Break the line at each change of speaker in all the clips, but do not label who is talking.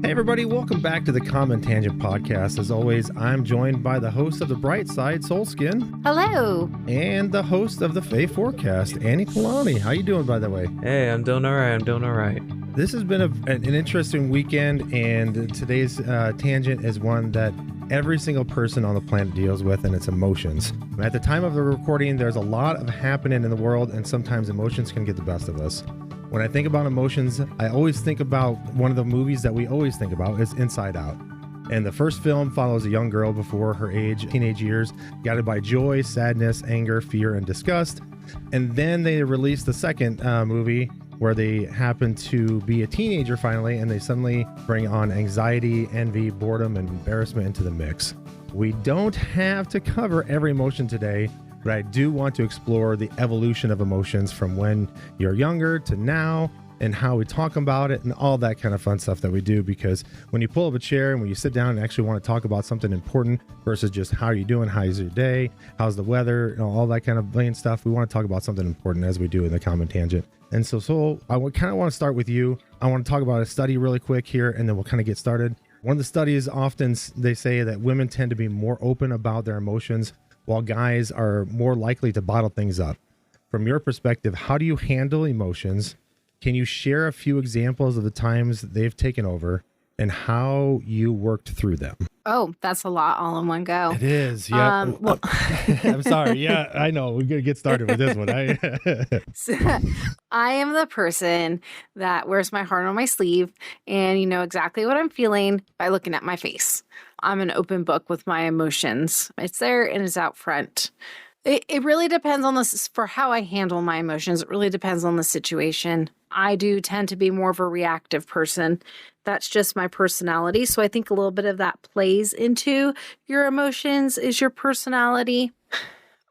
Hey everybody, welcome back to the Common Tangent Podcast. As always, I'm joined by the host of The Bright Side, Soulskin.
Hello.
And the host of the Fae Forecast, Annie Polani. How you doing, by the way?
Hey, I'm doing all right.
This has been an interesting weekend, and today's tangent is one that every single person on the planet deals with, and it's emotions. At the time of the recording, there's a lot of happening in the world, and sometimes emotions can get the best of us. When I think about emotions, I always think about one of the movies that we always think about is Inside Out. And the first film follows a young girl before her teenage years, guided by joy, sadness, anger, fear, and disgust. And then they released the second movie where they happen to be a teenager finally, and they suddenly bring on anxiety, envy, boredom, and embarrassment into the mix. We don't have to cover every emotion today, but I do want to explore the evolution of emotions from when you're younger to now, and how we talk about it and all that kind of fun stuff that we do. Because when you pull up a chair and when you sit down and actually want to talk about something important versus just how are you doing, how's your day, how's the weather, all that kind of plain stuff, we want to talk about something important as we do in the Common Tangent. And so I kind of want to start with you. I want to talk about a study really quick here, and then we'll kind of get started. One of the studies, often they say that women tend to be more open about their emotions, while guys are more likely to bottle things up. From your perspective, how do you handle emotions? Can you share a few examples of the times they've taken over and how you worked through them?
Oh, that's a lot all in one go.
It is, yeah. I'm sorry. Yeah, I know. We're going to get started with this one.
So, I am the person that wears my heart on my sleeve, and you know exactly what I'm feeling by looking at my face. I'm an open book with my emotions. It's there and it's out front. It really depends on this for how I handle my emotions. It really depends on the situation. I do tend to be more of a reactive person. That's just my personality. So I think a little bit of that plays into your emotions is your personality.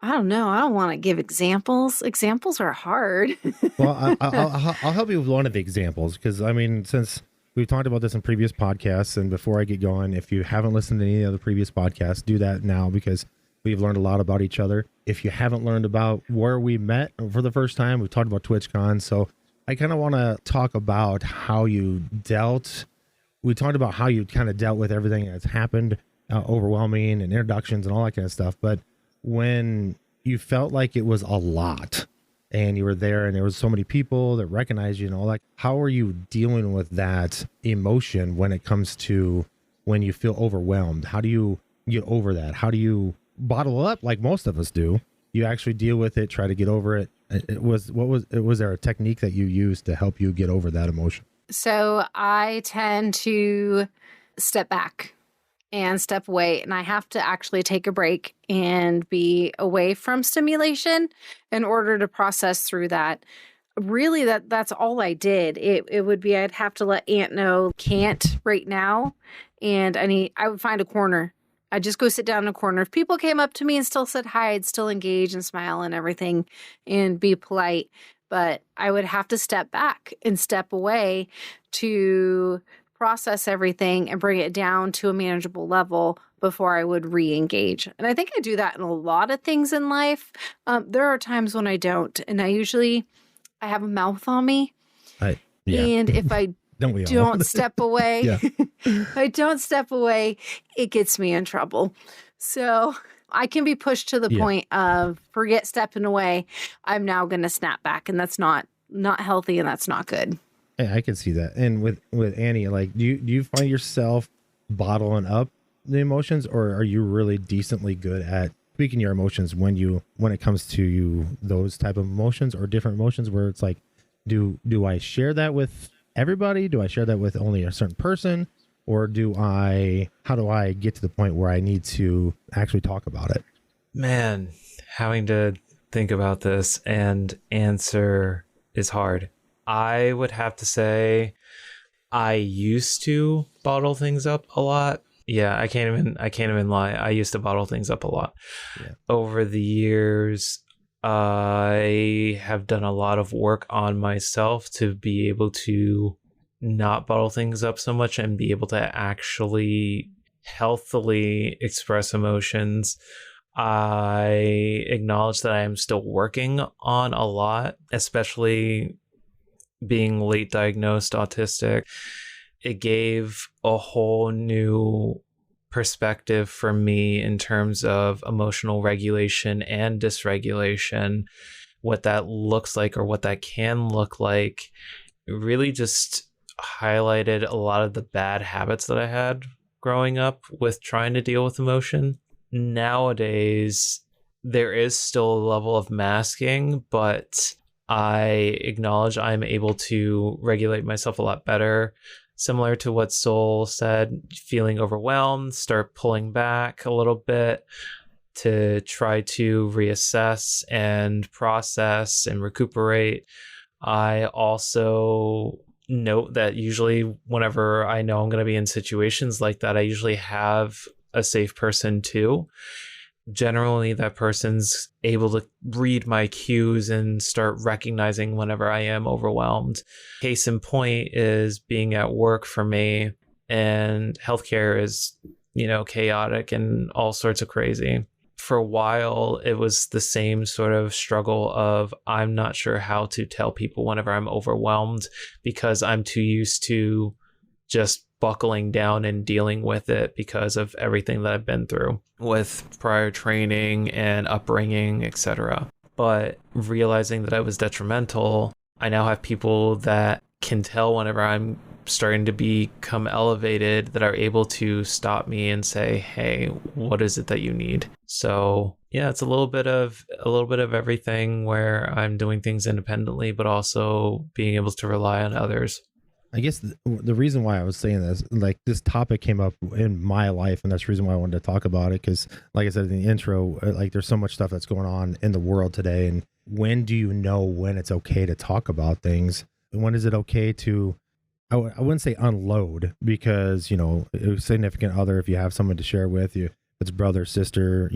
I don't know. I don't want to give examples. Examples are hard.
Well, I'll help you with one of the examples, because I mean, since we've talked about this in previous podcasts, and before I get going, if you haven't listened to any of the previous podcasts, do that now, because we've learned a lot about each other. If you haven't learned about where we met for the first time, we've talked about TwitchCon. So I kind of want to talk about how you dealt. We talked about how you kind of dealt with everything that's happened, overwhelming and introductions and all that kind of stuff. But when you felt like it was a lot and you were there and there was so many people that recognized you and all that, how are you dealing with that emotion when it comes to when you feel overwhelmed? How do you get over that? How do you bottle up like most of us do? You actually deal with it, try to get over it. Was there a technique that you used to help you get over that emotion?
So I tend to step back and step away, and I have to actually take a break and be away from stimulation in order to process through that. Really, that's all I did. It would be I'd have to let Aunt know can't right now, and I would find a corner. I'd just go sit down in a corner. If people came up to me and still said hi, I'd still engage and smile and everything and be polite. But I would have to step back and step away to process everything and bring it down to a manageable level before I would re-engage. And I think I do that in a lot of things in life. There are times when I don't. And I have a mouth on me. And if I don't step away, if I don't step away, it gets me in trouble. So I can be pushed to the point of forget stepping away. I'm now going to snap back, and that's not healthy, and that's not good.
Yeah, I can see that. And with Annie, like, do you find yourself bottling up the emotions, or are you really decently good at speaking your emotions when it comes to those type of emotions or different emotions where it's like, do I share that with everybody? Do I share that with only a certain person? Or how do I get to the point where I need to actually talk about it?
Man, having to think about this and answer is hard. I would have to say I used to bottle things up a lot. Yeah, I can't even lie. I used to bottle things up a lot. Yeah. Over the years, I have done a lot of work on myself to be able to not bottle things up so much and be able to actually healthily express emotions. I acknowledge that I am still working on a lot, especially being late diagnosed autistic. it gave a whole new perspective for me in terms of emotional regulation and dysregulation, what that looks like or what that can look like. It really just highlighted a lot of the bad habits that I had growing up with trying to deal with emotion. Nowadays, there is still a level of masking, but I acknowledge I'm able to regulate myself a lot better. Similar to what Sol said, feeling overwhelmed, start pulling back a little bit to try to reassess and process and recuperate. I also note that usually whenever I know I'm going to be in situations like that, I usually have a safe person too. Generally, that person's able to read my cues and start recognizing whenever I am overwhelmed. Case in point is being at work for me, and healthcare is, chaotic and all sorts of crazy. For a while, it was the same sort of struggle of I'm not sure how to tell people whenever I'm overwhelmed because I'm too used to just buckling down and dealing with it because of everything that I've been through with prior training and upbringing, etc. But realizing that I was detrimental, I now have people that can tell whenever I'm starting to become elevated that are able to stop me and say, hey, what is it that you need? So yeah, it's a little bit of everything where I'm doing things independently, but also being able to rely on others.
I guess the reason why I was saying this, like this topic came up in my life, and that's the reason why I wanted to talk about it. Because like I said in the intro, like there's so much stuff that's going on in the world today. And when do you know when it's okay to talk about things? And when is it okay to, I wouldn't say unload, because, a significant other, if you have someone to share with you, it's brother, sister,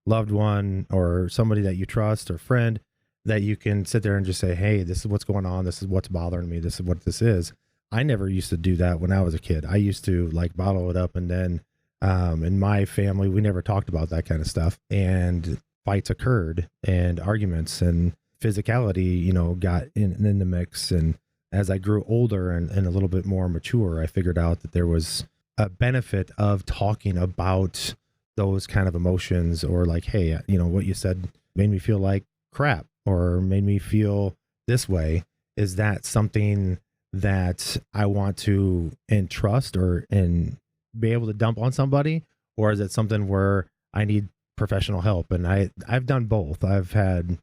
loved one, or somebody that you trust or friend, that you can sit there and just say, hey, this is what's going on. This is what's bothering me. This is what this is. I never used to do that when I was a kid. I used to like bottle it up, and then in my family, we never talked about that kind of stuff, and fights occurred and arguments and physicality, got in the mix. And as I grew older and a little bit more mature, I figured out that there was a benefit of talking about those kind of emotions, or like, hey, what you said made me feel like crap or made me feel this way. Is that something that I want to entrust and be able to dump on somebody? Or is it something where I need professional help? And I've done both. I've had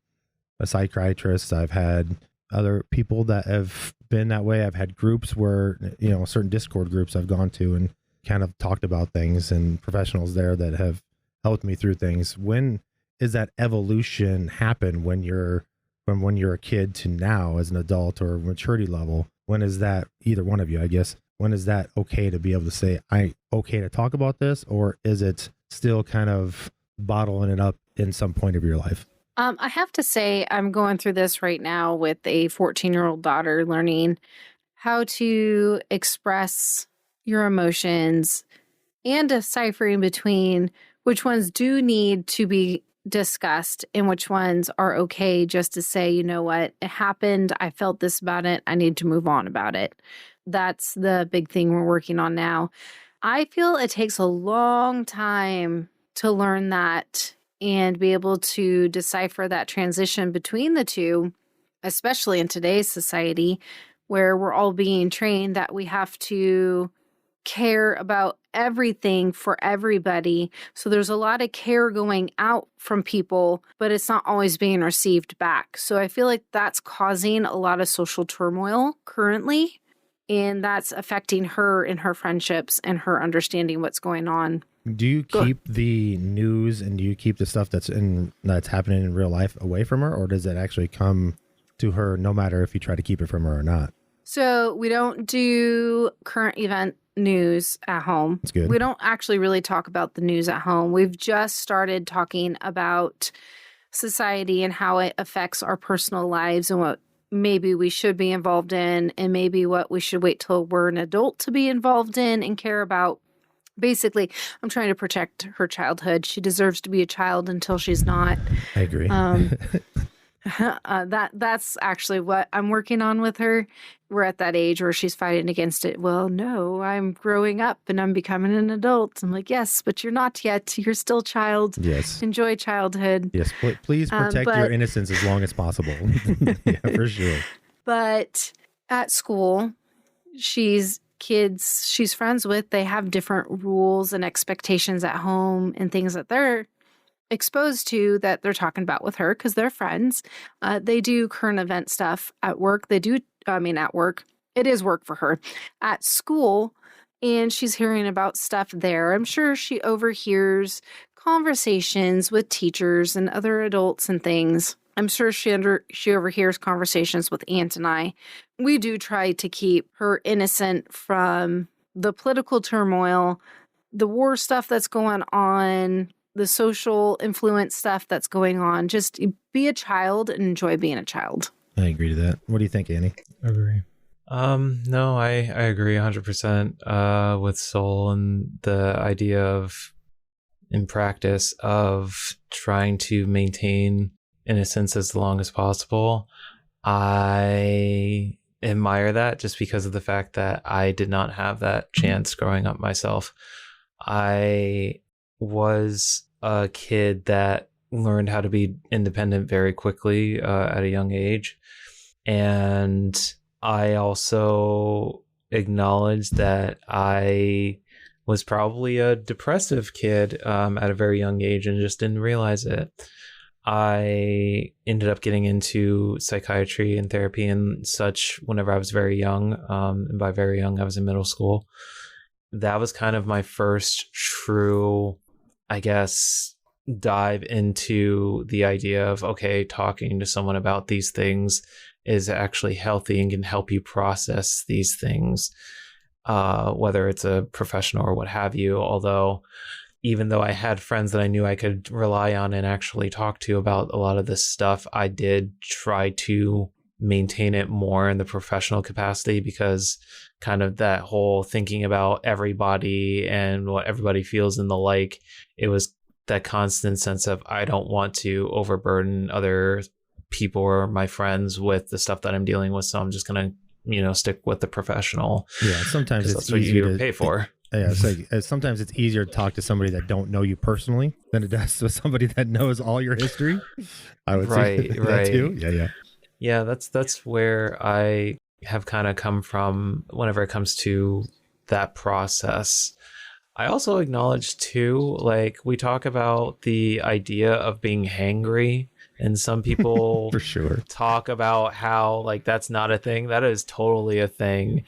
a psychiatrist. I've had other people that have been that way. I've had groups where, certain Discord groups I've gone to and kind of talked about things, and professionals there that have helped me through things. When is that evolution happen when you're a kid to now as an adult or maturity level? When is that, either one of you, I guess, when is that okay to be able to say, okay to talk about this? Or is it still kind of bottling it up in some point of your life?
I have to say I'm going through this right now with a 14-year-old daughter, learning how to express your emotions and deciphering between which ones do need to be discussed and which ones are okay just to say, you know what, it happened. I felt this about it. I need to move on about it. That's the big thing we're working on now. I feel it takes a long time to learn that and be able to decipher that transition between the two, especially in today's society where we're all being trained that we have to care about everything for everybody. So there's a lot of care going out from people, but it's not always being received back. So I feel like that's causing a lot of social turmoil currently, and that's affecting her in her friendships and her understanding what's going on.
Do you keep the news and do you keep the stuff that's happening in real life away from her, or does it actually come to her no matter if you try to keep it from her or not?
So we don't do current event news at home.
That's good.
We don't actually really talk about the news at home. We've just started talking about society and how it affects our personal lives and what maybe we should be involved in and maybe what we should wait till we're an adult to be involved in and care about. Basically, I'm trying to protect her childhood. She deserves to be a child until she's not.
I agree.
That's actually what I'm working on with her. We're at that age where she's fighting against it. Well, no, I'm growing up and I'm becoming an adult. I'm like, yes, but you're not yet. You're still child.
Yes.
Enjoy childhood.
Yes. Please protect your innocence as long as possible. Yeah, for sure.
But at school, she's friends with, they have different rules and expectations at home and things that they're exposed to that they're talking about with her because they're friends. They do current event stuff at work. At work, it is work for her. At school, and she's hearing about stuff there. I'm sure she overhears conversations with teachers and other adults and things. I'm sure she overhears conversations with Aunt and I. We do try to keep her innocent from the political turmoil, the war stuff that's going on, the social influence stuff that's going on. Just be a child and enjoy being a child.
I agree to that. What do you think, Annie?
I agree. No, I agree 100% with Soul and the idea of, in practice, of trying to maintain innocence as long as possible. I admire that just because of the fact that I did not have that chance growing up myself. I was a kid that learned how to be independent very quickly at a young age. And I also acknowledge that I was probably a depressive kid at a very young age and just didn't realize it. I ended up getting into psychiatry and therapy and such whenever I was very young. And by very young, I was in middle school. That was kind of my first true, I guess, dive into the idea of, okay, talking to someone about these things is actually healthy and can help you process these things, whether it's a professional or what have you. Although, even though I had friends that I knew I could rely on and actually talk to about a lot of this stuff, I did try to maintain it more in the professional capacity, because kind of that whole thinking about everybody and what everybody feels and the like, it was that constant sense of, I don't want to overburden other people or my friends with the stuff that I'm dealing with, so I'm just gonna stick with the professional.
Yeah, sometimes it's
that's what
easier
you
to
pay for.
Yeah, it's like sometimes it's easier to talk to somebody that don't know you personally than it does to somebody that knows all your history. I would say that too. Yeah.
That's where I have kind of come from whenever it comes to that process. I also acknowledge too, like, we talk about the idea of being hangry, and some people
for sure
talk about how, like, that's not a thing. That is totally a thing.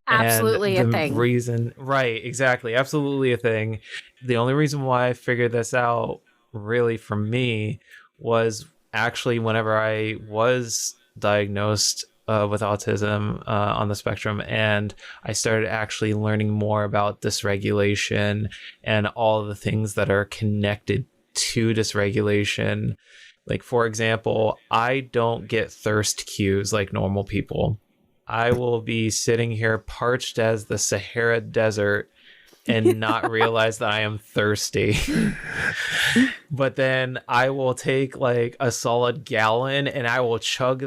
Absolutely
and
a thing.
Right, exactly. Absolutely a thing. The only reason why I figured this out really for me was actually whenever I was diagnosed with autism on the spectrum, and I started actually learning more about dysregulation and all of the things that are connected to dysregulation. Like, for example, I don't get thirst cues like normal people. I will be sitting here parched as the Sahara Desert and not realize that I am thirsty. But then I will take like a solid gallon and I will chug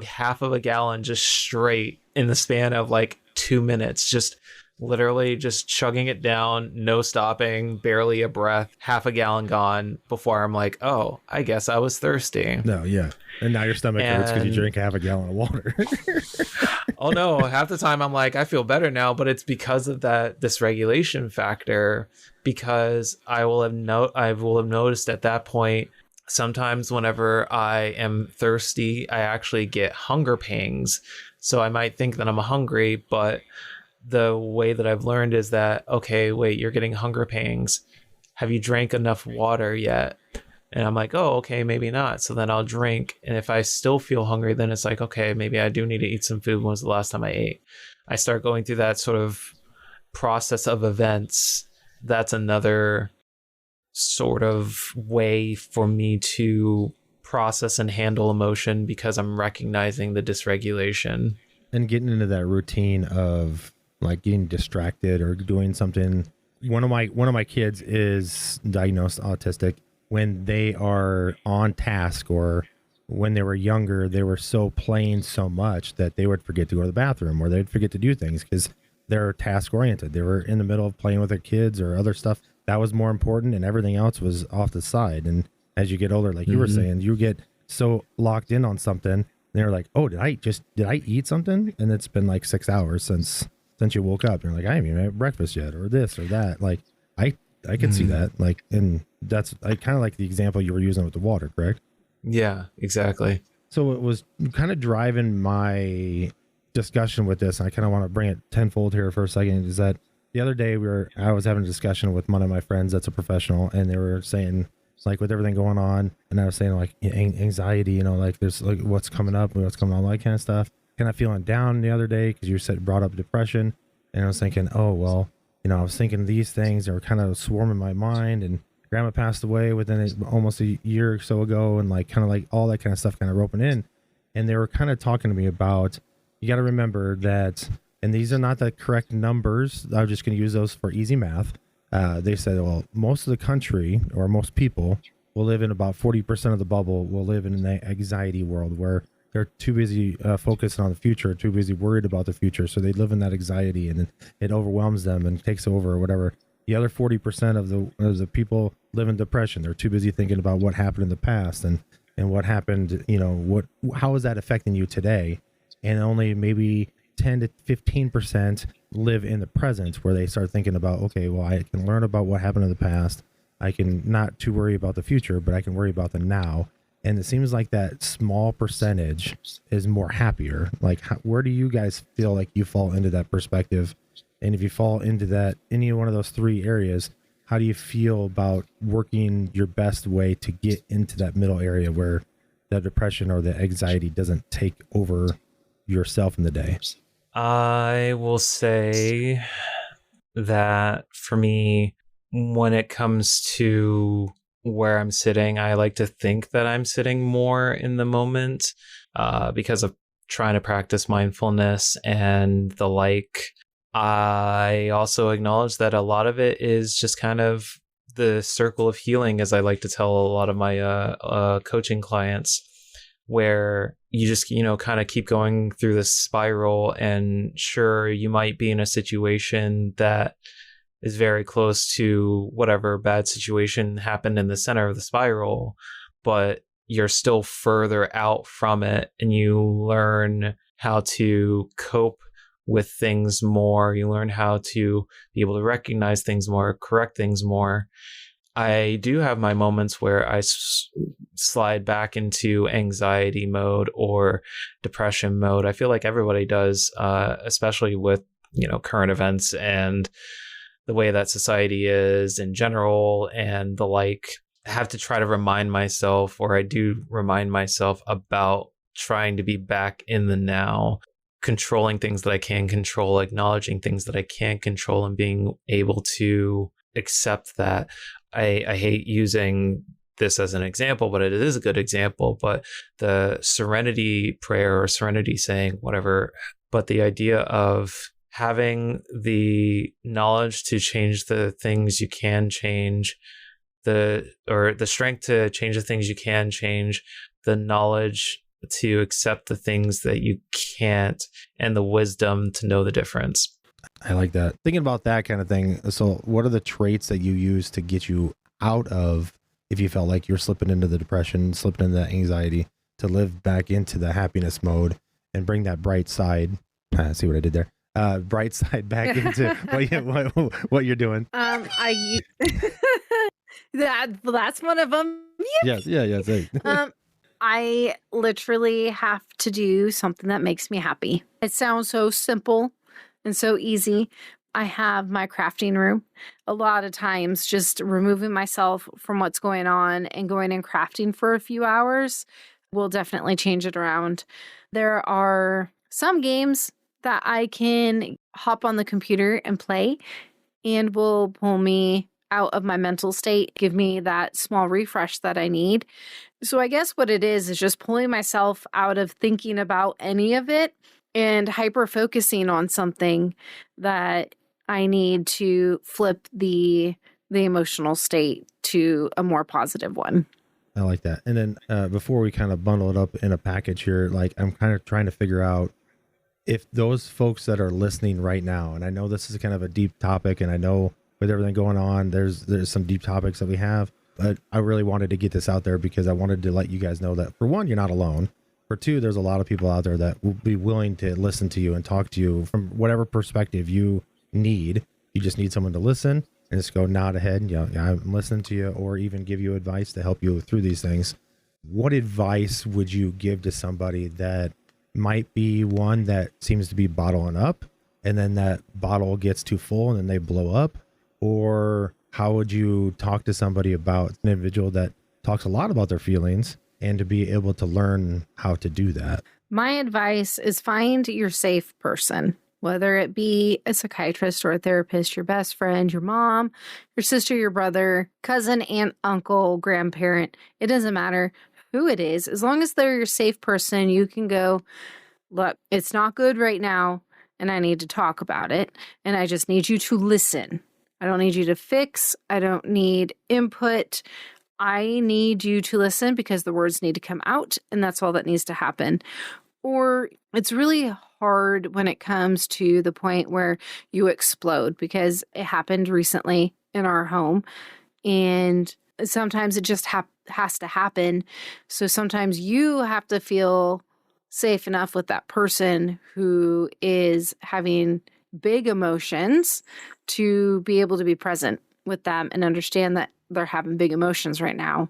half of a gallon just straight in the span of like 2 minutes. Just literally just chugging it down, no stopping, barely a breath, half a gallon gone before I'm like, oh, I guess I was thirsty.
No, yeah. And now your stomach hurts because you drink half a gallon of water.
Oh no, half the time I'm like, I feel better now, but it's because of that dysregulation factor, because I will have noticed at that point, sometimes whenever I am thirsty, I actually get hunger pangs. So I might think that I'm hungry, but the way that I've learned is that, okay, wait, you're getting hunger pangs. Have you drank enough water yet? And I'm like, oh, okay, maybe not. So then I'll drink. And if I still feel hungry, then it's like, okay, maybe I do need to eat some food. When was the last time I ate? I start going through that sort of process of events. That's another sort of way for me to process and handle emotion, because I'm recognizing the dysregulation.
And getting into that routine of like getting distracted or doing something. One of my kids is diagnosed autistic. When they are on task or when they were younger, they were so playing so much that they would forget to go to the bathroom, or they'd forget to do things because they're task oriented. They were in the middle of playing with their kids or other stuff that was more important, and everything else was off the side. And as you get older, like you were saying, you get so locked in on something, and they're like, oh, did I eat something? And it's been like 6 hours since you woke up. And you're like, I haven't even had breakfast yet, or this or that. Like I can see that. Like, and that's kind of like the example you were using with the water, correct?
Yeah, exactly.
So it was kind of driving my discussion with this. I kind of want to bring it tenfold here for a second. Is that the other day I was having a discussion with one of my friends that's a professional, and they were saying, like, with everything going on, and I was saying, like, anxiety, you know, like there's like what's coming up and what's coming on, all that kind of stuff. Kind of feeling down the other day because you brought up depression, and I was thinking, oh well, you know, I was thinking these things that were kind of swarming my mind, and grandma passed away within almost a year or so ago, and like kind of like all that kind of stuff kind of roping in. And they were kind of talking to me about, you got to remember that, and these are not the correct numbers, I'm just going to use those for easy math. They said, well, most of the country, or most people, will live in about 40% of the bubble, will live in an anxiety world where they're too busy focusing on the future, too busy worried about the future. So they live in that anxiety, and it overwhelms them and takes over or whatever. The other 40% of the people live in depression. They're too busy thinking about what happened in the past and what happened, you know, how is that affecting you today? And only maybe 10 to 15% live in the present, where they start thinking about, okay, well, I can learn about what happened in the past. I can not to worry about the future, but I can worry about the now. And it seems like that small percentage is more happier. Like, where do you guys feel like you fall into that perspective? And if you fall into that, any one of those three areas, how do you feel about working your best way to get into that middle area where the depression or the anxiety doesn't take over yourself in the day?
I will say that for me, when it comes to where I'm sitting, I like to think that I'm sitting more in the moment because of trying to practice mindfulness and the like. I also acknowledge that a lot of it is just kind of the circle of healing, as I like to tell a lot of my coaching clients, where you just, you know, kind of keep going through this spiral. And sure, you might be in a situation that is very close to whatever bad situation happened in the center of the spiral, but you're still further out from it, and you learn how to cope with things more. You learn how to be able to recognize things more, correct things more. I do have my moments where I slide back into anxiety mode or depression mode. I feel like everybody does, especially with, you know, current events and the way that society is in general and the like. I have to try to remind myself, or I do remind myself, about trying to be back in the now, controlling things that I can control, acknowledging things that I can't control, and being able to accept that. I hate using this as an example, but it is a good example. But the serenity prayer or serenity saying, whatever, but the idea of having the knowledge to change the things you can change, the strength to change the things you can change, the knowledge to accept the things that you can't, and the wisdom to know the difference.
I like that. Thinking about that kind of thing. So what are the traits that you use to get you out of, if you felt like you're slipping into the depression, slipping into that anxiety, to live back into the happiness mode and bring that bright side? See what I did there? Bright side back into what you're doing.
That's one of them.
Yes.
I literally have to do something that makes me happy. It sounds so simple and so easy. I have my crafting room. A lot of times just removing myself from what's going on and going and crafting for a few hours will definitely change it around. There are some games that I can hop on the computer and play and will pull me out of my mental state, give me that small refresh that I need. So I guess what it is just pulling myself out of thinking about any of it and hyper focusing on something that I need to flip the emotional state to a more positive one.
I like that. And then before we kind of bundle it up in a package here, like I'm kind of trying to figure out if those folks that are listening right now, and I know this is kind of a deep topic, and I know with everything going on, there's some deep topics that we have, but I really wanted to get this out there because I wanted to let you guys know that, for one, you're not alone. For two, there's a lot of people out there that will be willing to listen to you and talk to you from whatever perspective you need. You just need someone to listen and just go nod ahead and, yeah, I'm listening to you, or even give you advice to help you through these things. What advice would you give to somebody that might be one that seems to be bottling up, and then that bottle gets too full and then they blow up? Or how would you talk to somebody about an individual that talks a lot about their feelings and to be able to learn how to do that?
My advice is find your safe person, whether it be a psychiatrist or a therapist, your best friend, your mom, your sister, your brother, cousin, aunt, uncle, grandparent. It doesn't matter who it is. As long as they're your safe person, you can go, look, it's not good right now, and I need to talk about it, and I just need you to listen. I don't need you to fix. I don't need input. I need you to listen because the words need to come out, and that's all that needs to happen. Or it's really hard when it comes to the point where you explode, because it happened recently in our home, and sometimes it just has to happen. So sometimes you have to feel safe enough with that person who is having big emotions to be able to be present with them and understand that they're having big emotions right now.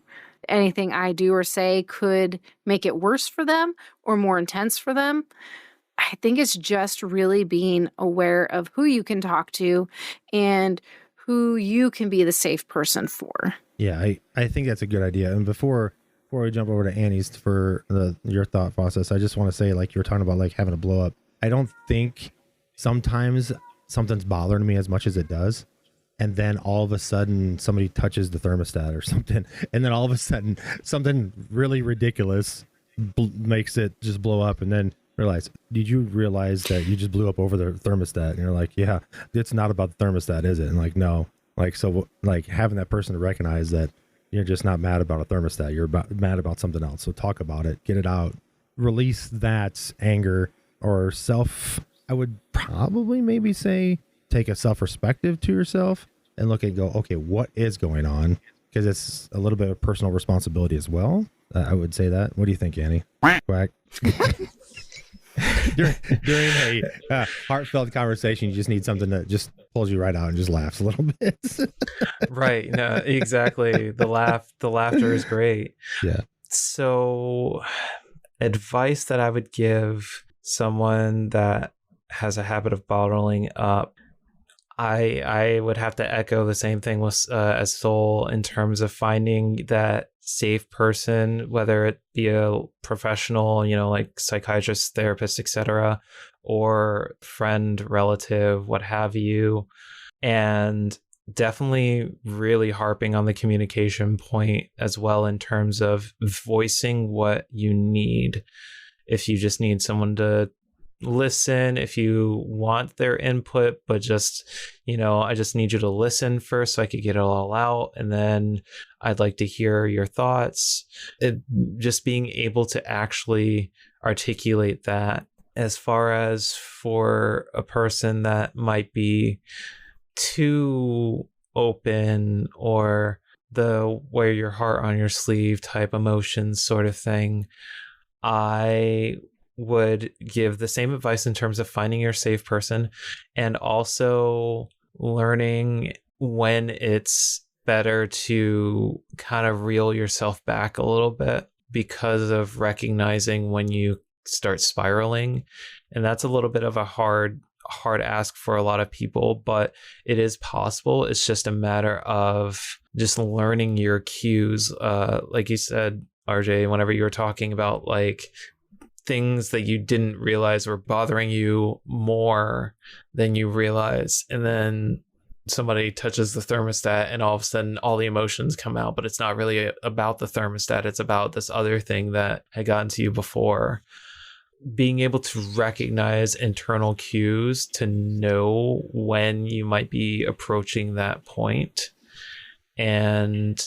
Anything I do or say could make it worse for them or more intense for them. I think it's just really being aware of who you can talk to and who you can be the safe person for.
Yeah, I think that's a good idea. And before we jump over to Annie's for your thought process, I just want to say, like you were talking about, like having a blow up. I don't think sometimes something's bothering me as much as it does. And then all of a sudden somebody touches the thermostat or something. And then all of a sudden something really ridiculous makes it just blow up. And then realize, did you realize that you just blew up over the thermostat? And you're like, yeah, it's not about the thermostat, is it? And like, no. Like, so like having that person to recognize that you're just not mad about a thermostat. You're mad about something else. So talk about it, get it out, release that anger or I would probably maybe say, take a self-perspective to yourself and look and go, okay, what is going on? Because it's a little bit of personal responsibility as well. I would say that. What do you think, Annie? Quack. during a heartfelt conversation, you just need something that just pulls you right out and just laughs a little bit.
Right. No, exactly. The laughter is great.
Yeah.
So advice that I would give someone that has a habit of bottling up, I would have to echo the same thing with as Soul in terms of finding that safe person, whether it be a professional, like psychiatrist, therapist, etc., or friend, relative, what have you. And definitely really harping on the communication point as well, in terms of voicing what you need. If you just need someone to listen, if you want their input, but just, I just need you to listen first so I could get it all out, and then I'd like to hear your thoughts. Just being able to actually articulate that. As far as for a person that might be too open or the wear your heart on your sleeve type emotions sort of thing, I would give the same advice in terms of finding your safe person and also learning when it's better to kind of reel yourself back a little bit, because of recognizing when you start spiraling. And that's a little bit of a hard ask for a lot of people, but it is possible. It's just a matter of just learning your cues. Like you said, RJ, whenever you were talking about like things that you didn't realize were bothering you more than you realize, and then somebody touches the thermostat and all of a sudden all the emotions come out, but it's not really about the thermostat. It's about this other thing that had gotten to you before. Being able to recognize internal cues to know when you might be approaching that point, and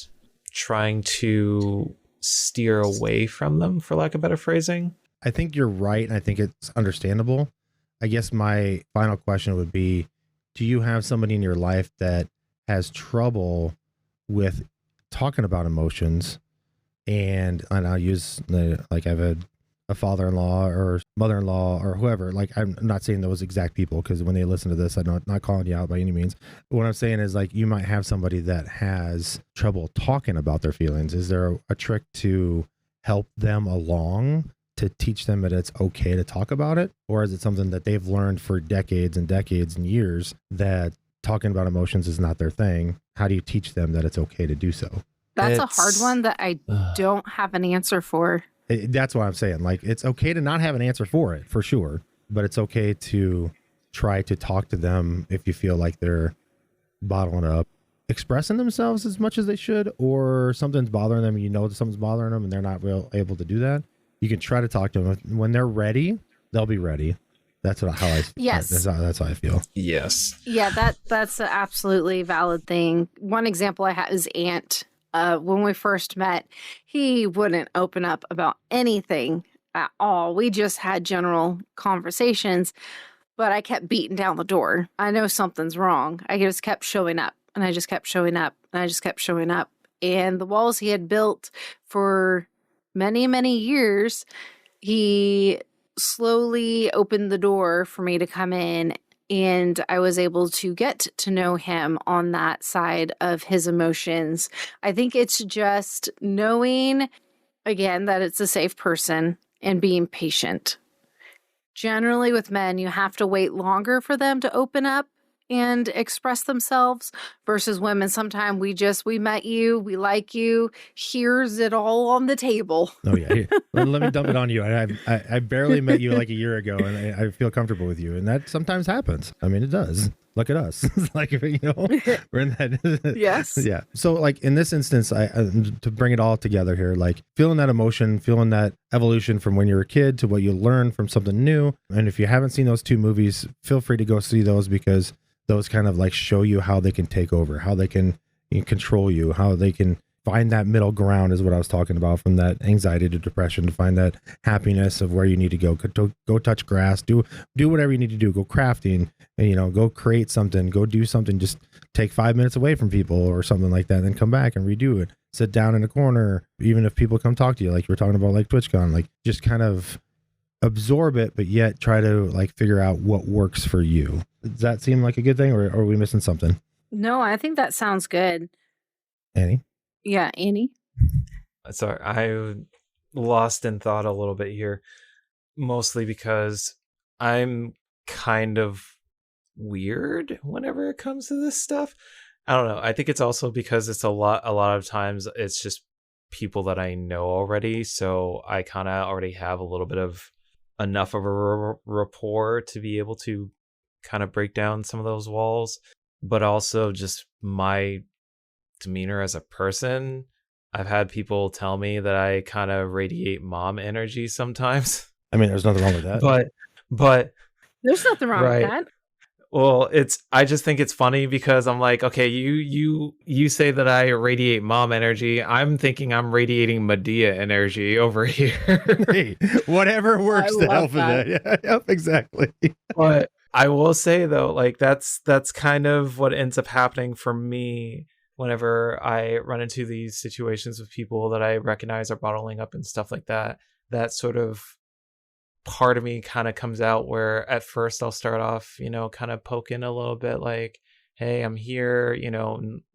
trying to steer away from them, for lack of better phrasing.
I think you're right, and I think it's understandable. I guess my final question would be, do you have somebody in your life that has trouble with talking about emotions? And I'll use like I have a father-in-law or mother-in-law or whoever. Like, I'm not saying those exact people, because when they listen to this, I'm not calling you out by any means. But what I'm saying is, like, you might have somebody that has trouble talking about their feelings. Is there a trick to help them along, to teach them that it's okay to talk about it? Or is it something that they've learned for decades and decades and years that talking about emotions is not their thing? How do you teach them that it's okay to do so?
That's a hard one that I don't have an answer for.
That's what I'm saying. Like, it's okay to not have an answer for it, for sure. But it's okay to try to talk to them if you feel like they're bottling up, expressing themselves as much as they should, or something's bothering them. You know that something's bothering them and they're not able to do that. You can try to talk to them. When they're ready, they'll be ready. That's how I.
Yes.
That's how I feel.
Yes.
Yeah, that's an absolutely valid thing. One example I have is Aunt. When we first met, he wouldn't open up about anything at all. We just had general conversations, but I kept beating down the door. I know something's wrong. I just kept showing up, and I just kept showing up, and I just kept showing up. And the walls he had built for many, many years, he slowly opened the door for me to come in, and I was able to get to know him on that side of his emotions. I think it's just knowing, again, that it's a safe person and being patient. Generally with men, you have to wait longer for them to open up and express themselves, versus women. Sometimes we met you, we like you, here's it all on the table.
Oh yeah, let me dump it on you. I barely met you like a year ago, and I feel comfortable with you, and that sometimes happens. I mean, it does. Look at us. Like, we're in that.
Yes.
Yeah. So, like, in this instance, to bring it all together here, like, feeling that emotion, feeling that evolution from when you're a kid to what you learn from something new. And if you haven't seen those two movies, feel free to go see those, because those kind of like show you how they can take over, how they can control you, how they can find that middle ground, is what I was talking about, from that anxiety to depression, to find that happiness of where you need to go. Go touch grass, do whatever you need to do, go crafting, and, go create something, go do something, just take 5 minutes away from people or something like that, then come back and redo it. Sit down in a corner, even if people come talk to you, like you were talking about, like TwitchCon, like, just kind of absorb it, but yet try to like figure out what works for you. Does that seem like a good thing, or are we missing something?
No, I think that sounds good.
Annie?
Yeah, Annie?
Sorry, I lost in thought a little bit here, mostly because I'm kind of weird whenever it comes to this stuff. I don't know. I think it's also because it's a lot of times it's just people that I know already, so I kind of already have a little bit of enough of a rapport to be able to kind of break down some of those walls. But also just my demeanor as a person. I've had people tell me that I kind of radiate mom energy sometimes.
I mean, there's nothing wrong with that.
But
There's nothing wrong with that.
Well, I just think it's funny because I'm like, okay, you say that I radiate mom energy. I'm thinking I'm radiating Medea energy over here.
Hey, whatever works to help in that. Yeah, yep, exactly.
But I will say though, like that's kind of what ends up happening for me whenever I run into these situations with people that I recognize are bottling up and stuff like that. That sort of part of me kind of comes out, where at first I'll start off, kind of poking a little bit, like, hey, I'm here,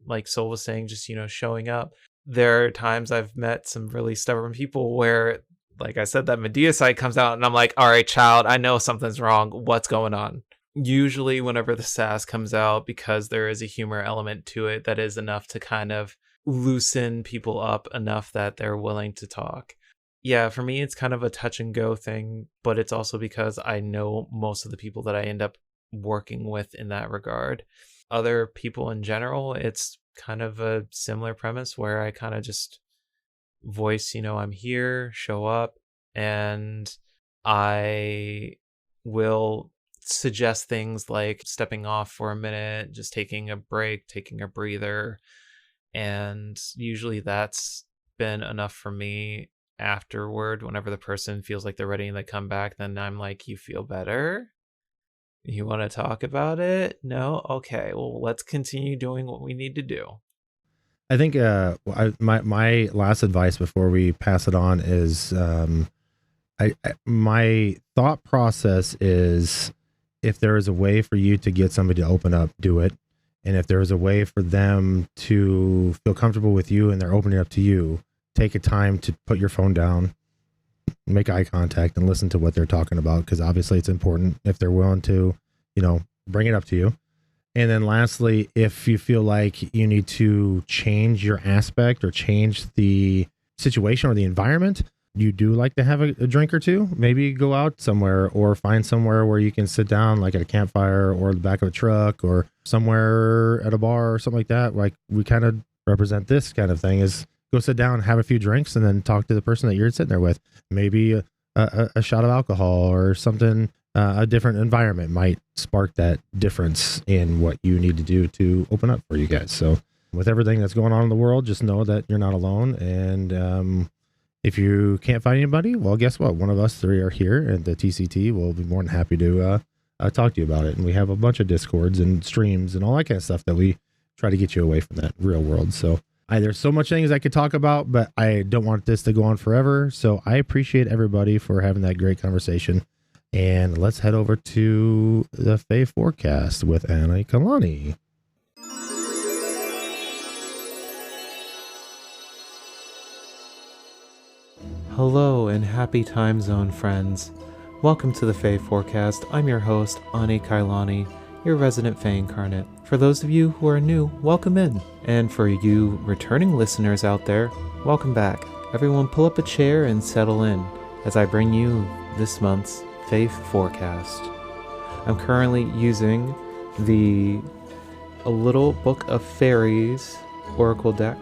like Sol was saying, just, showing up. There are times I've met some really stubborn people where, like I said, that Medea side comes out and I'm like, all right, child, I know something's wrong. What's going on? Usually whenever the sass comes out, because there is a humor element to it, that is enough to kind of loosen people up enough that they're willing to talk. Yeah, for me, it's kind of a touch and go thing, but it's also because I know most of the people that I end up working with in that regard. Other people in general, it's kind of a similar premise where I kind of just voice, I'm here, show up, and I will suggest things like stepping off for a minute, just taking a break, taking a breather. And usually that's been enough for me afterward. Whenever the person feels like they're ready and they come back, then I'm like, you feel better? You want to talk about it? No? Okay, well, let's continue doing what we need to do.
I think my last advice before we pass it on is my thought process is, if there is a way for you to get somebody to open up, do it. And if there is a way for them to feel comfortable with you and they're opening up to you, take a time to put your phone down, make eye contact, and listen to what they're talking about, because obviously it's important if they're willing to, bring it up to you. And then lastly, if you feel like you need to change your aspect or change the situation or the environment, you do like to have a drink or two, maybe go out somewhere or find somewhere where you can sit down, like at a campfire or the back of a truck or somewhere at a bar or something like that. Like we kind of represent this kind of thing, is go sit down, have a few drinks, and then talk to the person that you're sitting there with. Maybe a shot of alcohol or something. A different environment might spark that difference in what you need to do to open up for you guys. So with everything that's going on in the world, just know that you're not alone. And if you can't find anybody, well, guess what? One of us three are here at the TCT. We'll be more than happy to talk to you about it. And we have a bunch of Discords and streams and all that kind of stuff that we try to get you away from that real world. So there's so much things I could talk about, but I don't want this to go on forever. So I appreciate everybody for having that great conversation. And let's head over to the Fae Forecast with Anna Kalani.
Hello and happy time zone, friends. Welcome to the Fae Forecast. I'm your host, Ani Kailani, your resident Fae incarnate. For those of you who are new, welcome in. And for you returning listeners out there, welcome back. Everyone pull up a chair and settle in as I bring you this month's Fae Forecast. I'm currently using the A Little Book of Fairies Oracle deck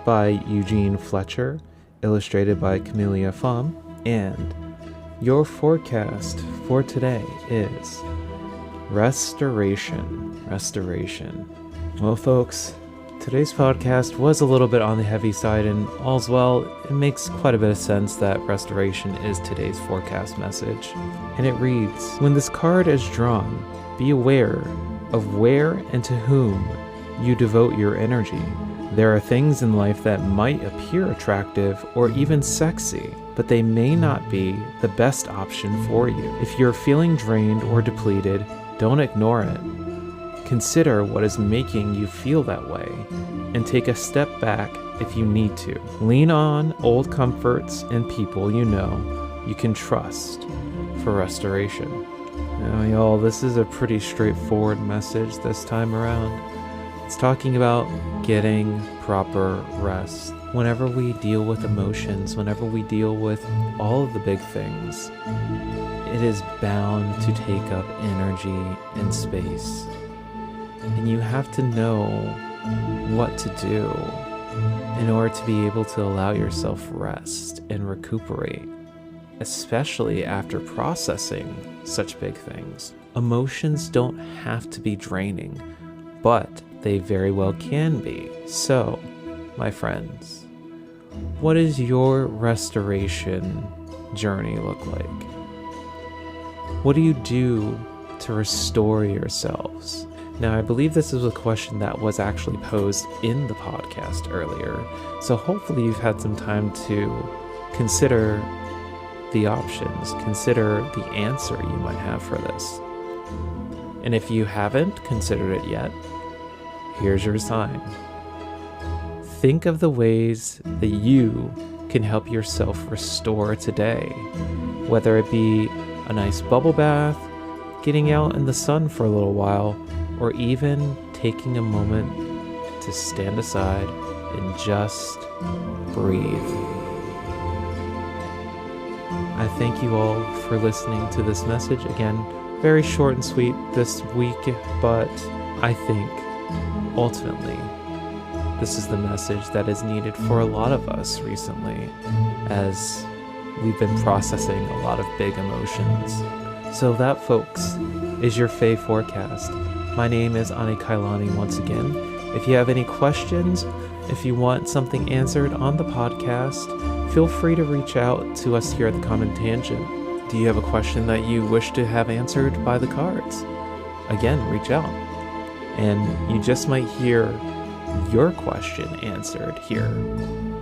by Eugene Fletcher, illustrated by Camellia Pham, and your forecast for today is Restoration. Well, folks, today's podcast was a little bit on the heavy side, and all's well, it makes quite a bit of sense that restoration is today's forecast message. And it reads, when this card is drawn, be aware of where and to whom you devote your energy. There are things in life that might appear attractive or even sexy, but they may not be the best option for you. If you're feeling drained or depleted, don't ignore it. Consider what is making you feel that way, and take a step back if you need to. Lean on old comforts and people you know you can trust for restoration. Now, y'all, this is a pretty straightforward message this time around. It's talking about getting proper rest. Whenever we deal with emotions, whenever we deal with all of the big things, it is bound to take up energy and space. And you have to know what to do in order to be able to allow yourself rest and recuperate, especially after processing such big things. Emotions don't have to be draining, but they very well can be. So, my friends, what does your restoration journey look like? What do you do to restore yourselves? Now, I believe this is a question that was actually posed in the podcast earlier, so hopefully you've had some time to consider the options, consider the answer you might have for this. And if you haven't considered it yet, here's your sign. Think of the ways that you can help yourself restore today, whether it be a nice bubble bath, getting out in the sun for a little while, or even taking a moment to stand aside and just breathe. I thank you all for listening to this message. Again, very short and sweet this week, but I think ultimately this is the message that is needed for a lot of us recently, as we've been processing a lot of big emotions. So that, folks, is your Fae Forecast. My name is Ani Kailani once again, If you have any questions, if you want something answered on the podcast, feel free to reach out to us here at the Common Tangent. Do you have a question that you wish to have answered by the cards? Again, reach out. And you just might hear your question answered here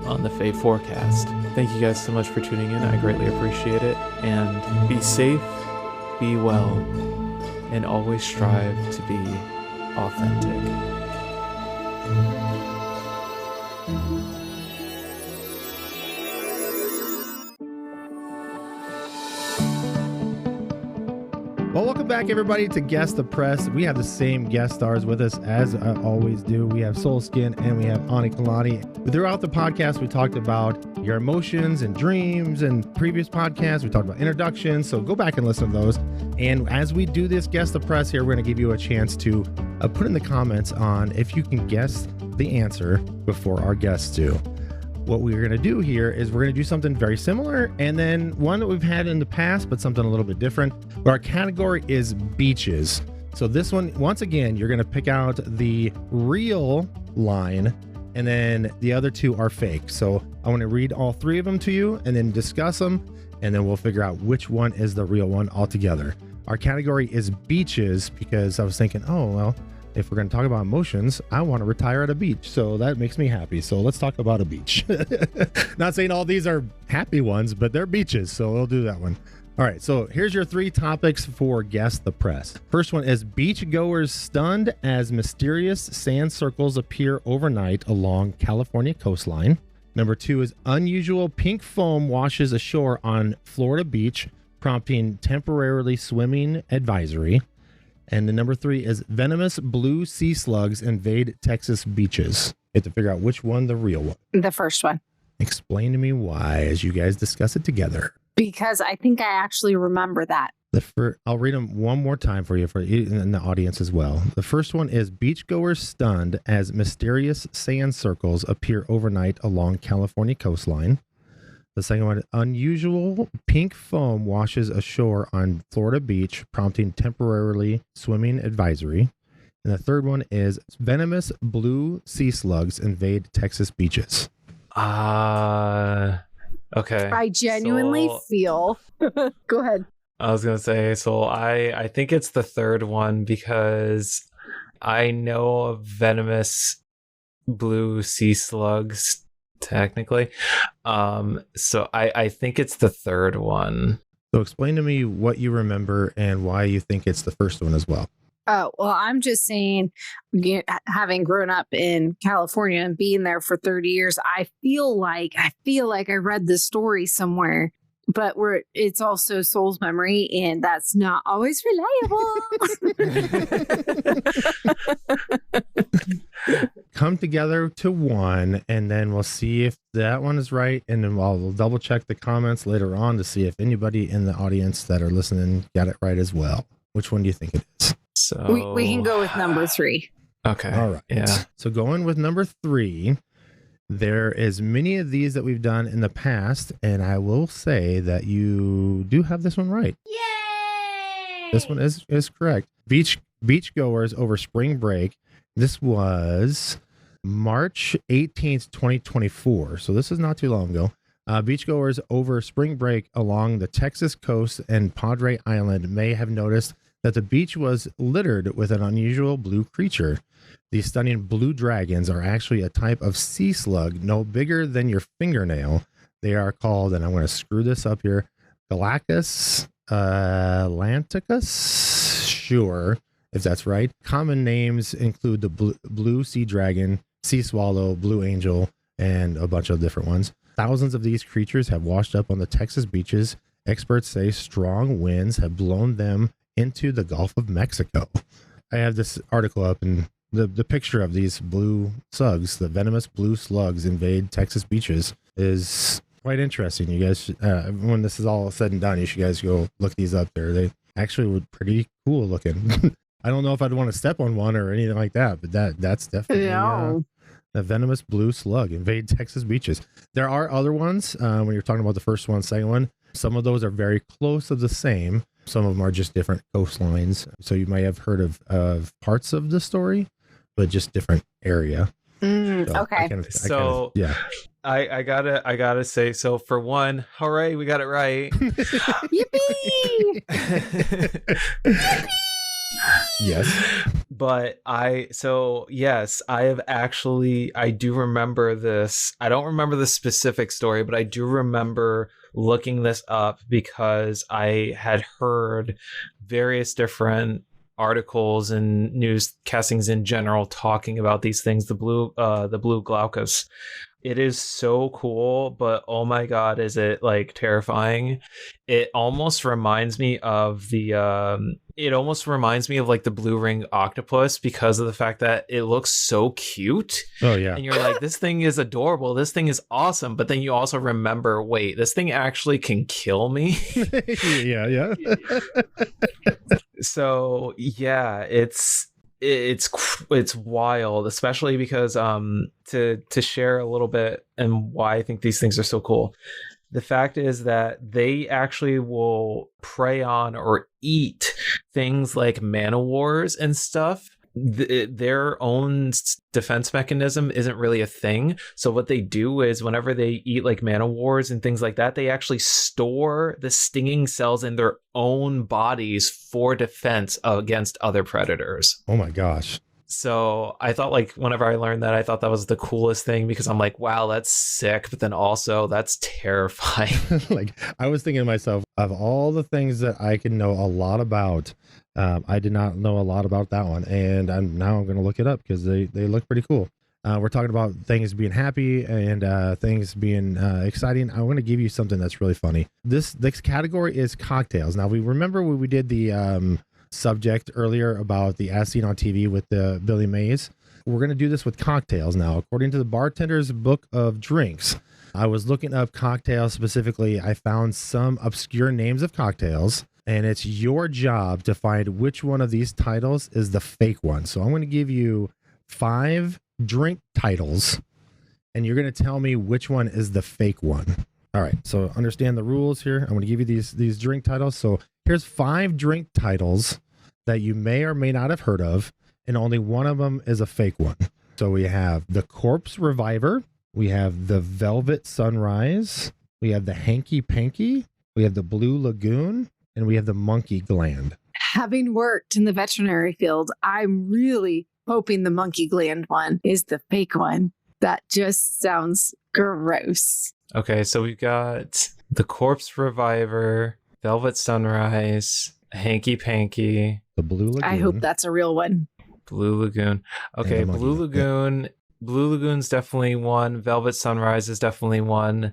on the Fae Forecast. Thank you guys so much for tuning in. I greatly appreciate it. And be safe, be well, and always strive to be authentic.
Well, welcome back, everybody, to Guest the Press. We have the same guest stars with us as I always do. We have Soul Skin and we have Ani Kalani. Throughout the podcast, we talked about your emotions and dreams, and previous podcasts, we talked about introductions. So go back and listen to those. And as we do this Guest the Press here, we're going to give you a chance to put in the comments on if you can guess the answer before our guests do. What we're going to do here is we're going to do something very similar, and then one that we've had in the past, but something a little bit different. But our category is beaches. So this one, once again, you're going to pick out the real line, and then the other two are fake. So I want to read all three of them to you and then discuss them, and then we'll figure out which one is the real one altogether. Our category is beaches because I was thinking, oh, well, if we're going to talk about emotions, I want to retire at a beach. So that makes me happy. So let's talk about a beach. Not saying all these are happy ones, but they're beaches. So we'll do that one. All right. So here's your three topics for Guess the Press. First one is beachgoers stunned as mysterious sand circles appear overnight along California coastline. Number two is unusual pink foam washes ashore on Florida beach, prompting temporarily swimming advisory. And the number three is venomous blue sea slugs invade Texas beaches. You have to figure out which one the real one.
The first one.
Explain to me why as you guys discuss it together.
Because I think I actually remember that.
I'll read them one more time for you in the audience as well. The first one is beachgoers stunned as mysterious sand circles appear overnight along California coastline. The second one, unusual pink foam washes ashore on Florida beach, prompting temporarily swimming advisory. And the third one is venomous blue sea slugs invade Texas beaches.
Okay.
I genuinely feel. Go ahead.
I was going to say, so I think it's the third one because I know of venomous blue sea slugs technically. So I think it's the third one.
So explain to me what you remember and why you think it's the first one as well.
Oh, well, I'm just saying, having grown up in California and being there for 30 years, I feel like I read this story somewhere, but it's also Soul's memory, and that's not always reliable.
Come together to one, and then we'll see if that one is right, and then we'll double check the comments later on to see if anybody in the audience that are listening got it right as well. Which one do you think it is?
So
we can go with number three.
Okay.
All right.
Yeah.
So going with number three, there is many of these that we've done in the past, and I will say that you do have this one right. Yay! This one is correct. Beachgoers over spring break. This was March 18th, 2024. So this is not too long ago. Beachgoers over spring break along the Texas coast and Padre Island may have noticed that the beach was littered with an unusual blue creature. These stunning blue dragons are actually a type of sea slug no bigger than your fingernail. They are called, and I'm going to screw this up here, Galactus atlanticus? Sure, if that's right. Common names include the blue sea dragon, sea swallow, blue angel, and a bunch of different ones. Thousands of these creatures have washed up on the Texas beaches. Experts say strong winds have blown them into the Gulf of Mexico. I have this article up, and the picture of these blue slugs, the venomous blue slugs invade Texas beaches, is quite interesting. You guys, when this is all said and done, you should guys go look these up there. They actually were pretty cool looking. I don't know if I'd want to step on one or anything like that, but that's definitely a venomous blue slug invade Texas beaches. There are other ones when you're talking about the first one, second one. Some of those are very close of the same. Some of them are just different coastlines. So you might have heard of parts of the story, but just different area.
Okay.
Yeah.
I gotta say, so for one, hooray, we got it right.
Yippee!
Yes.
But yes, I do remember this. I don't remember the specific story, but I do remember looking this up because I had heard various different articles and newscastings in general talking about these things, the blue glaucus. It is so cool, but oh my god, is it like terrifying. It almost reminds me of like the blue ring octopus because of the fact that it looks so cute.
Oh yeah.
And you're like, this thing is adorable, this thing is awesome, but then you also remember, wait, this thing actually can kill me.
Yeah.
So yeah, it's wild, especially because to share a little bit and why I think these things are so cool. The fact is that they actually will prey on or eat things like man-o-wars and stuff. Their own defense mechanism isn't really a thing. So what they do is whenever they eat like man-o-wars and things like that, they actually store the stinging cells in their own bodies for defense against other predators.
Oh my gosh.
So I thought, like, whenever I learned that, I thought that was the coolest thing because I'm like, wow, that's sick. But then also that's terrifying.
Like, I was thinking to myself, of all the things that I can know a lot about, I did not know a lot about that one. And I'm going to look it up because they look pretty cool. We're talking about things being happy and things being exciting. I want to give you something that's really funny. This category is cocktails. Now, we remember when we did the subject earlier about the as seen on TV with the Billy Mays. We're going to do this with cocktails now. According to the Bartender's Book of Drinks, I was looking up cocktails specifically. I found some obscure names of cocktails, and it's your job to find which one of these titles is the fake one. So I'm going to give you 5 drink titles, and you're going to tell me which one is the fake one. All right, so understand the rules here. I'm going to give you these drink titles. So here's 5 drink titles that you may or may not have heard of, and only one of them is a fake one. So we have the Corpse Reviver, we have the Velvet Sunrise, we have the Hanky Panky, we have the Blue Lagoon, and we have the Monkey Gland.
Having worked in the veterinary field, I'm really hoping the monkey gland one is the fake one. That just sounds gross.
Okay, so we've got the Corpse Reviver, Velvet Sunrise, Hanky Panky,
the Blue Lagoon.
I hope that's a real one.
Blue Lagoon. Okay, Blue Lagoon. Yeah. Blue Lagoon's definitely one. Velvet Sunrise is definitely one.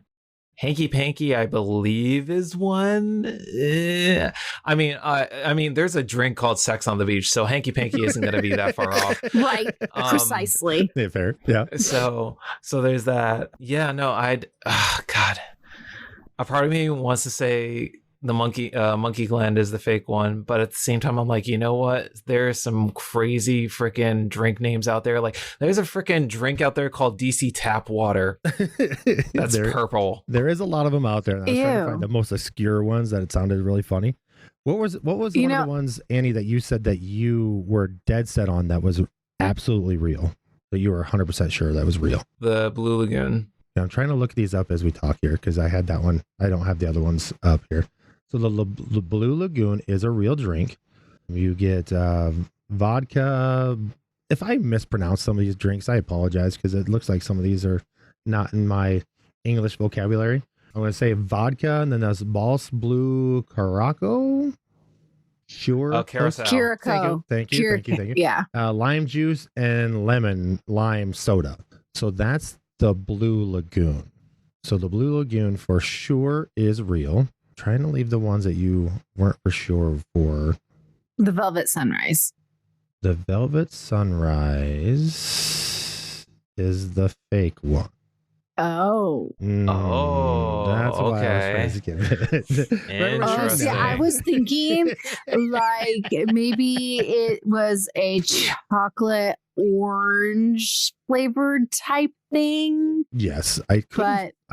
Hanky Panky, I believe, is one. I mean, there's a drink called Sex on the Beach, so Hanky Panky isn't going to be that far off.
Right, precisely.
Yeah, fair. Yeah.
So there's that. Yeah, no, God. A part of me wants to say the monkey gland is the fake one, but at the same time I'm like, you know what, there's some crazy freaking drink names out there. Like there's a freaking drink out there called DC tap water that's purple.
There is a lot of them out there. I was trying to find the most obscure ones that it sounded really funny. What was one of the ones, Annie, that you said that you were dead set on that was absolutely real, that you were 100% sure that was real?
The Blue Lagoon.
Yeah, I'm trying to look these up as we talk here because I had that one. I don't have the other ones up here. So the Blue Lagoon is a real drink. You get vodka. If I mispronounce some of these drinks, I apologize because it looks like some of these are not in my English vocabulary. I'm going to say vodka, and then there's Bols Blue Caraco. Sure.
Curaco.
Thank you.
Yeah.
Lime juice and lemon lime soda. So that's the Blue Lagoon. So the Blue Lagoon for sure is real. Trying to leave the ones that you weren't for sure for.
The Velvet Sunrise.
The Velvet Sunrise is the fake one.
Oh.
That's why
okay.
I was trying to skip it.
Interesting.
I was thinking like maybe it was a chocolate orange flavored type thing.
Yes, I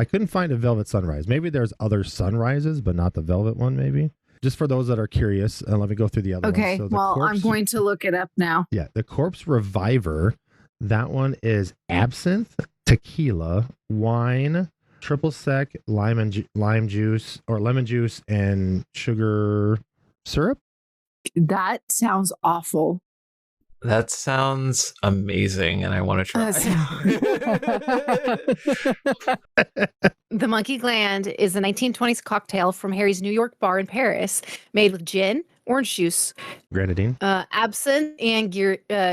couldn't find a Velvet Sunrise. Maybe there's other sunrises, but not the Velvet one, maybe. just for those that are curious, let me go through the other
Okay.
ones. So the
Well, I'm going to look it up now.
Yeah, the Corpse Reviver. That one is absinthe, tequila, wine, triple sec, lime juice or lemon juice, and sugar syrup.
That sounds awful.
That sounds amazing, and I want to try.
The Monkey Gland is a 1920s cocktail from Harry's New York bar in Paris, made with gin, orange juice,
Grenadine,
absinthe, and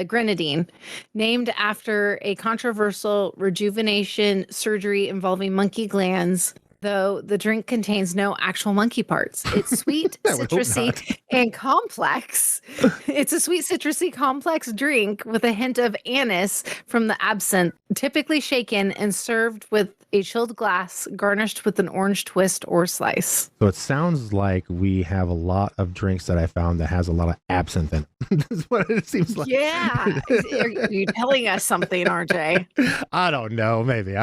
grenadine, named after a controversial rejuvenation surgery involving monkey glands. Though the drink contains no actual monkey parts. It's sweet, citrusy, and complex. It's a sweet, citrusy, complex drink with a hint of anise from the absinthe, typically shaken and served with a chilled glass garnished with an orange twist or slice.
So it sounds like we have a lot of drinks that I found that has a lot of absinthe in it. That's what it seems like.
Yeah. You're telling us something, RJ.
I don't know. Maybe.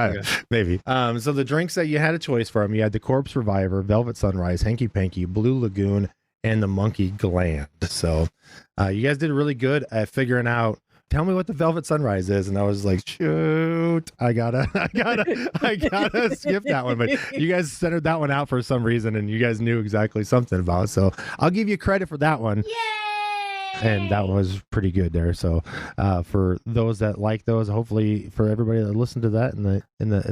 Maybe. So the drinks that you had a choice from, you had the Corpse Reviver, Velvet Sunrise, Hanky Panky, Blue Lagoon, and the Monkey Gland. So you guys did really good at figuring out, tell me what the Velvet Sunrise is. And I was like, shoot, I gotta skip that one. But you guys centered that one out for some reason, and you guys knew exactly something about it. So I'll give you credit for that one. And that was pretty good there. So for those that like those, hopefully for everybody that listened to that in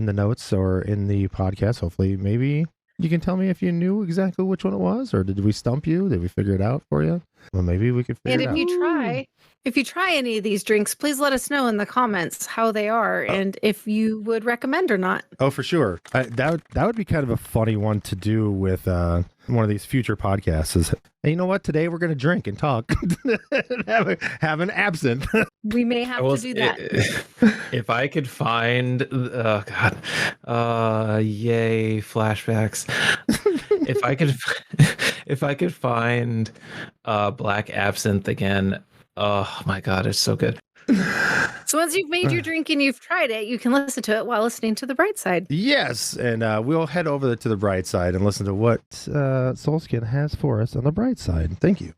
the notes or in the podcast, hopefully maybe you can tell me if you knew exactly which one it was, or did we stump you? Did we figure it out for you? Well, maybe we could figure it out.
And if you try any of these drinks, please let us know in the comments how they are and if you would recommend or not.
Oh, for sure. That would be kind of a funny one to do with one of these future podcasts. Is, hey, you know what? Today we're going to drink and talk, have an absinthe.
We may have to do that.
If I could find, yay, flashbacks. If I could find black absinthe again, oh my God, it's so good.
So once you've made your drink and you've tried it, you can listen to it while listening to The Bright Side.
Yes, and we'll head over to The Bright Side and listen to what Soulskin has for us on The Bright Side. Thank you.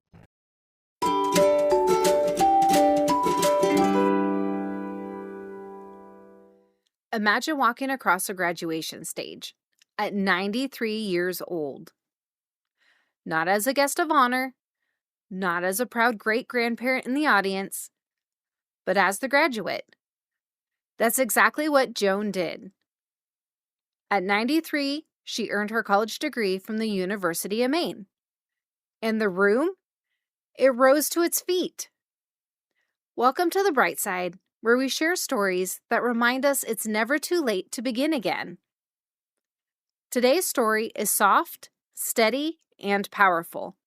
Imagine walking across a graduation stage at 93 years old. Not as a guest of honor, not as a proud great-grandparent in the audience, but as the graduate. That's exactly what Joan did. At 93, she earned her college degree from the University of Maine. And the room? It rose to its feet. Welcome to The Bright Side, where we share stories that remind us it's never too late to begin again. Today's story is soft, steady, and powerful.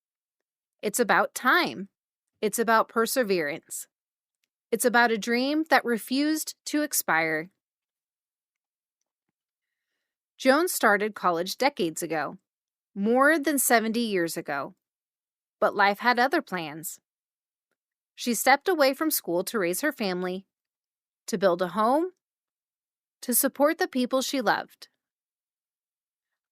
It's about time. It's about perseverance. It's about a dream that refused to expire. Joan started college decades ago, more than 70 years ago. But life had other plans. She stepped away from school to raise her family, to build a home, to support the people she loved.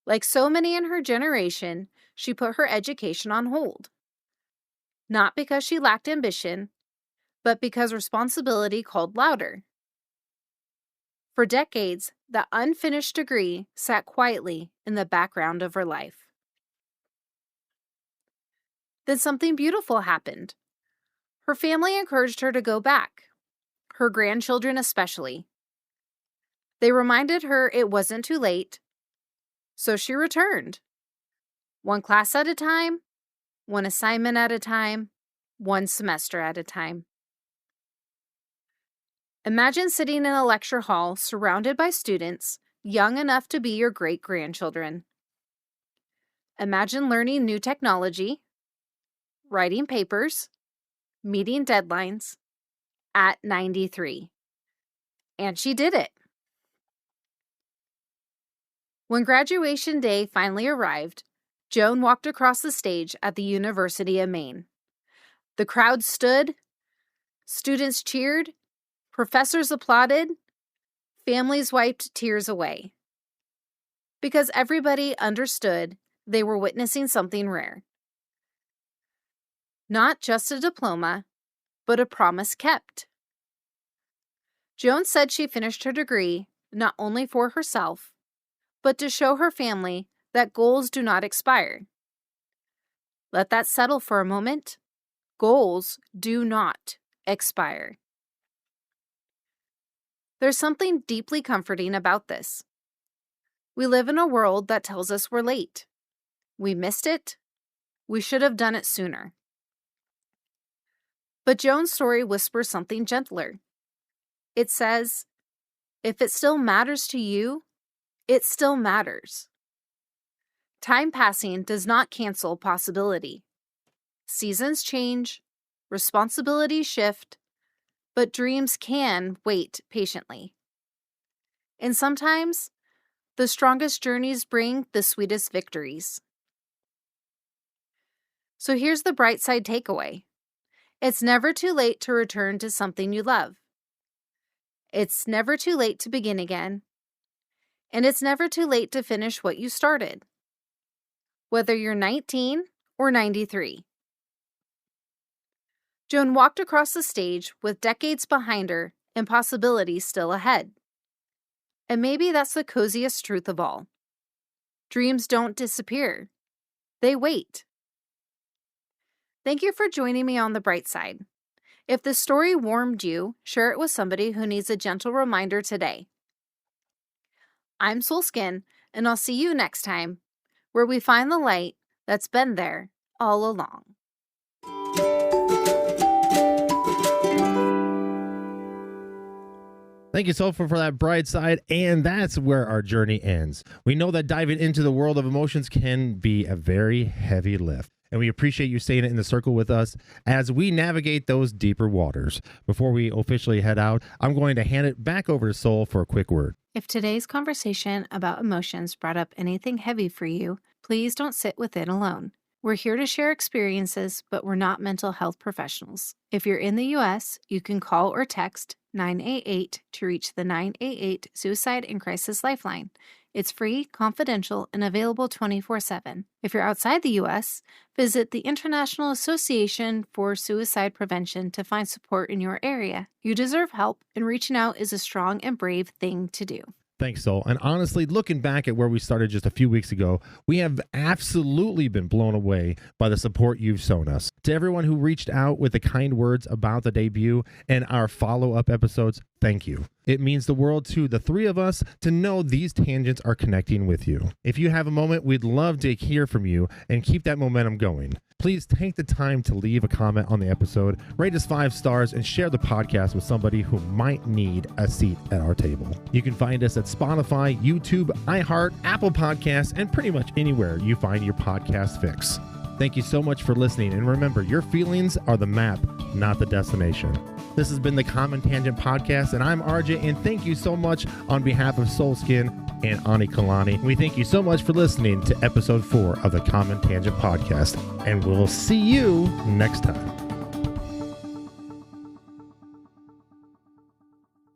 Like so many in her generation, she put her education on hold. Not because she lacked ambition, but because responsibility called louder. For decades, the unfinished degree sat quietly in the background of her life. Then something beautiful happened. Her family encouraged her to go back, her grandchildren especially. They reminded her it wasn't too late, so she returned. One class at a time, one assignment at a time, one semester at a time. Imagine sitting in a lecture hall surrounded by students young enough to be your great-grandchildren. Imagine learning new technology, writing papers, meeting deadlines at 93. And she did it. When graduation day finally arrived, Joan walked across the stage at the University of Maine. The crowd stood, students cheered, professors applauded, families wiped tears away. Because everybody understood they were witnessing something rare. Not just a diploma, but a promise kept. Joan said she finished her degree not only for herself, but to show her family that goals do not expire. Let that settle for a moment. Goals do not expire. There's something deeply comforting about this. We live in a world that tells us we're late. We missed it. We should have done it sooner. But Joan's story whispers something gentler. It says, if it still matters to you, it still matters. Time passing does not cancel possibility. Seasons change, responsibilities shift, but dreams can wait patiently. And sometimes, the strongest journeys bring the sweetest victories. So here's the bright side takeaway. It's never too late to return to something you love. It's never too late to begin again. And it's never too late to finish what you started. Whether you're 19 or 93. Joan walked across the stage with decades behind her and possibilities still ahead. And maybe that's the coziest truth of all. Dreams don't disappear. They wait. Thank you for joining me on the bright side. If this story warmed you, share it with somebody who needs a gentle reminder today. I'm Soul Skin, and I'll see you next time, where we find the light that's been there all along.
Thank you, Soulful, for that bright side, and that's where our journey ends. We know that diving into the world of emotions can be a very heavy lift, and we appreciate you staying in the circle with us as we navigate those deeper waters. Before we officially head out, I'm going to hand it back over to Soul for a quick word.
If today's conversation about emotions brought up anything heavy for you, please don't sit with it alone. We're here to share experiences, but we're not mental health professionals. If you're in the U.S., you can call or text 988 to reach the 988 Suicide and Crisis Lifeline. It's free, confidential, and available 24/7. If you're outside the U.S., visit the International Association for Suicide Prevention to find support in your area. You deserve help, and reaching out is a strong and brave thing to do.
Thanks, Soul. And honestly, looking back at where we started just a few weeks ago, we have absolutely been blown away by the support you've shown us. To everyone who reached out with the kind words about the debut and our follow-up episodes, thank you. It means the world to the three of us to know these tangents are connecting with you. If you have a moment, we'd love to hear from you and keep that momentum going. Please take the time to leave a comment on the episode, rate us 5 stars, and share the podcast with somebody who might need a seat at our table. You can find us at Spotify, YouTube, iHeart, Apple Podcasts, and pretty much anywhere you find your podcast fix. Thank you so much for listening, and remember, your feelings are the map, not the destination. This has been the Common Tangent Podcast, and I'm RJ, and thank you so much on behalf of Soul Skin and Ani Kalani. We thank you so much for listening to episode 4 of the Common Tangent Podcast, and we'll see you next time.